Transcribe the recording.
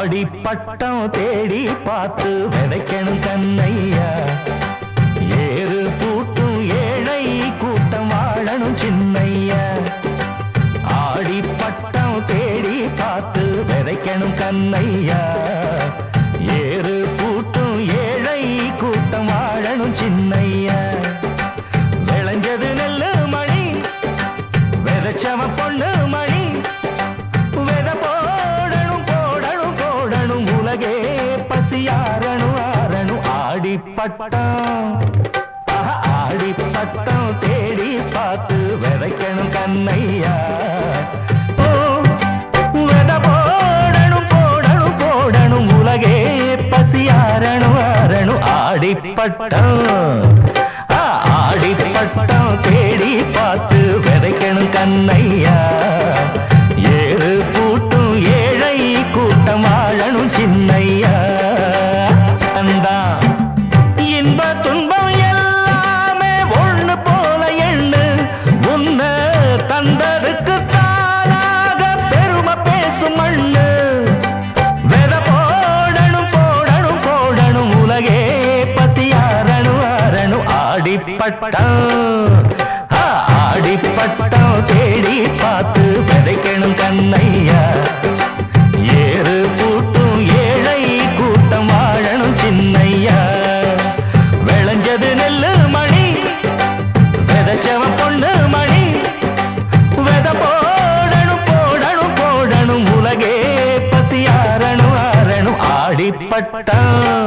ஆடிப்பட்டம் தேடி பார்த்து விதைக்கணும் கண்ணையா. ஏறு பூட்டும் ஏழை கூட்டம் வாழணும் சின்னையா. ஆடிப்பட்டம் தேடி பார்த்து விதைக்கணும் கண்ணையா. ஏறு பூட்டும் ஏழை கூட்டம் வாழணும் சின்னையா. விளைஞ்சது நெல்லு மணி விதைச்சவ பொண்ணு மணி. வித போடணும் போடணும் போடணும் உலகே பசியாரணும் ஆரணும். ஆடிப்பட்டம் ஆடிப்பட்டம் தேடி பார்த்து விதைக்கணும் கண்ணையா. வித போடணும் போடணும் போடணும் உலகே பசியாரணும் ஆரணும். ஆடிப்பட்டம் ஆடிப்பட்டம் தேடி பார்த்து விதைக்கணும் கண்ணையா. ஏறு பூட்டும் ஏழை கூட்டம் வாழணும் சின்னையா. அந்தா இன்ப துன்பம் எல்லாமே ஒண்ணு போல எண்ணு. உன்ன தந்தருக்கு தானாக பெருமை பேசும் மண்ணு. வித போடணும் போடணும் போடணும் உலகே பசியாரணும் ஆரணும். ஆடிப்பட்டம் ஆடிப்பட்டம் தேடி பார்த்து விதைக்கணும் கண்ணையா. ஏறு பூட்டும் ஏழை கூட்டம் வாழணும் சின்னையா. விளைஞ்சது நெல்லு மணி விதைச்சவ பொண்ணு மணி. வித போடணும் போடணும் போடணும் உலகே பசியாரணும் ஆரணும். ஆடிப்பட்டம்